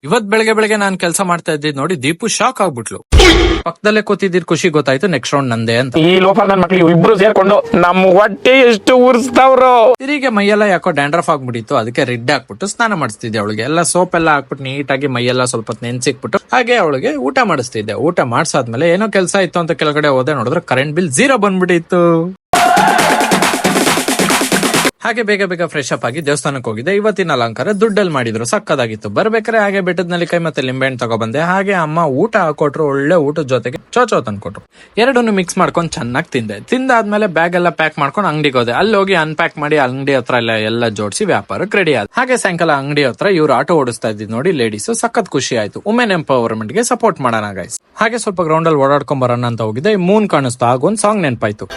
ಇವತ್ ಬೆಳಗ್ಗೆ ನಾನ್ ಕೆಲಸ ಮಾಡ್ತಾ ಇದ್ದಿದ್ ನೋಡಿ ದೀಪು ಶಾಕ್ ಆಗ್ಬಿಟ್ಲು. ಪಕ್ಕದಲ್ಲೇ ಕೂತಿದ್ದಿದ್ ಖುಷಿ ಗೊತ್ತಾಯ್ತು ನೆಕ್ಸ್ಟ್ ರೌಂಡ್ ನಂದೇ ಅಂತ. ಈ ಲೋಫರ್ ನನ್ ಮಕ್ಳು ಇಬ್ರು ಸೇರ್ಕೊಂಡು ನಮ್ಮ ಹೊಟ್ಟೆ ಎಷ್ಟು ಉರ್ಸ್ತಾವ್ರು. ತಿರಿಗೆ ಮೈಯೆಲ್ಲ ಯಾಕೋ ಡ್ಯಾಂಡ್ರಫ್ ಆಗ್ಬಿಟ್ಟಿತ್ತು, ಅದಕ್ಕೆ ರೆಡ್ ಹಾಕ್ಬಿಟ್ಟು ಸ್ನಾನ ಮಾಡಿಸ್ತಿದ್ದೆ ಅವಳಿಗೆ. ಎಲ್ಲ ಸೋಪ್ ಎಲ್ಲ ಹಾಕ್ಬಿಟ್ಟು ನೀಟಾಗಿ ಮೈಯೆಲ್ಲ ಸ್ವಲ್ಪ ನೆನ್ಸಿಕ್ಬಿಟ್ಟು ಹಾಗೆ ಅವಳಿಗೆ ಊಟ ಮಾಡಿಸ್ತಿದ್ದೆ. ಊಟ ಮಾಡ್ಸಾದ್ಮೇಲೆ ಏನೋ ಕೆಲಸ ಇತ್ತು ಅಂತ ಕೆಳಗಡೆ ಹೋದೆ, ನೋಡಿದ್ರೆ ಕರೆಂಟ್ ಬಿಲ್ 0 ಬಂದ್ಬಿಟ್ಟಿತ್ತು. ಹಾಗೆ ಬೇಗ ಫ್ರೆಶ್ ಅಪ್ ಆಗಿ ದೇವಸ್ಥಾನಕ್ಕೆ ಹೋಗಿದ್ದೆ. ಇವತ್ತಿನ ಅಲಂಕಾರ ದುಡ್ಡಲ್ಲಿ ಮಾಡಿದ್ರು, ಸಕ್ಕದಾಗಿತ್ತು. ಬರ್ಬೇಕಾದ್ರೆ ಹಾಗೆ ಬೆಟ್ಟದ ನಲಿಕಾಯಿ ಮತ್ತೆ ಲಿಂಬೆಹಣ್ಣು ತಗೊಬಂದೆ. ಹಾಗೆ ಅಮ್ಮ ಊಟ ಹಾಕೊಟ್ರು, ಒಳ್ಳೆ ಊಟದ ಜೊತೆಗೆ ಚೋಚೋ ತಂದ್ಕೊಟ್ರು. ಎರಡನ್ನು ಮಿಕ್ಸ್ ಮಾಡ್ಕೊಂಡು ಚೆನ್ನಾಗಿ ತಿಂದೆ. ತಿಂದಾದ್ಮೇಲೆ ಬ್ಯಾಗ್ ಎಲ್ಲ ಪ್ಯಾಕ್ ಮಾಡ್ಕೊಂಡು ಅಂಗಡಿಗೆ ಹೋದೆ. ಅಲ್ಲಿ ಹೋಗಿ ಅನ್ಪ್ಯಾಕ್ ಮಾಡಿ ಅಂಗಡಿ ಹತ್ರ ಎಲ್ಲ ಜೋಡಿಸಿ ವ್ಯಾಪಾರಕ್ಕೆ ರೆಡಿ ಆದ. ಹಾಗೆ ಸಾಯಂಕಾಲ ಅಂಗಡಿ ಹತ್ರ ಇವ್ರು ಆಟೋ ಓಡಿಸ್ತಾ ಇದ್ದಿದ್ ನೋಡಿ ಲೇಡೀಸ್, ಸಖತ್ ಖುಷಿ ಆಯ್ತು. ವುಮೆನ್ ಎಂಪವರ್ಮೆಂಟ್ ಗೆ ಸಪೋರ್ಟ್ ಮಾಡೋಣ ಗೈಸ್. ಹಾಗೆ ಸ್ವಲ್ಪ ಗ್ರೌಂಡ್ ಅಲ್ಲಿ ಓಡಾಡ್ಕೊಂಡ್ ಬರೋಣ ಅಂತ ಹೋಗಿದ್ದೆ. ಮೂನ್ ಕಾಣಿಸ್ತು, ಆಗೊಂದ್ ಸಾಂಗ್ ನೆನಪಾಯ್ತು.